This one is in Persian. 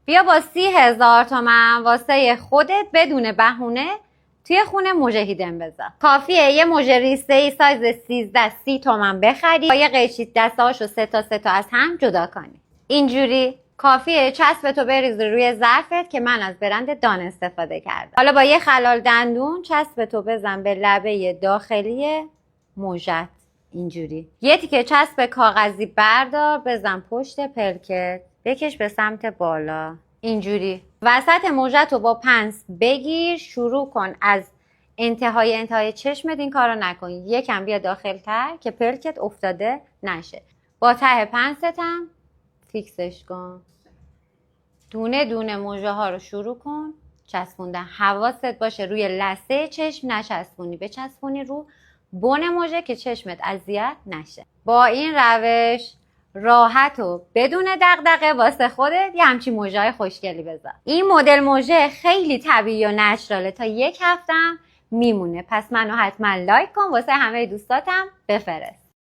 بیا با 30,000 تومن واسه خودت بدون بهونه توی خونه مژه هیدن بذار. کافیه یه مژه ریسه‌ای سایز 13-30 تومن بخری با یه قیچی دستهاشو 3 تا از هم جدا کنی. اینجوری کافیه چسب تو بریزی روی ظرفت که من از برند دان استفاده کردم. حالا با یه خلال دندون چسب تو بزن به لبه داخلی مژت. اینجوری یه تیکه چسب کاغذی بردار بزن پشت پلکت، بکش به سمت بالا. اینجوری وسط مژت رو با پنس بگیر، شروع کن از انتهای چشمت. این کارو نکن، یکم بیا داخل‌تر که پلکت افتاده نشه. با ته پنست هم فیکسش کن. دونه دونه مژه ها رو شروع کن چسبوندن. حواست باشه روی لثه چشم نچسبونی، بچسبونی رو بن مژه که چشمت اذیت نشه. با این روش راحت و بدون دغدغه واسه خودت یه همچین مژه‌های خوشگلی بذار. این مدل مژه خیلی طبیعی و نچراله، تا 1 هفته هم میمونه. پس منو حتما لایک کن، واسه همه دوستاتم بفرست.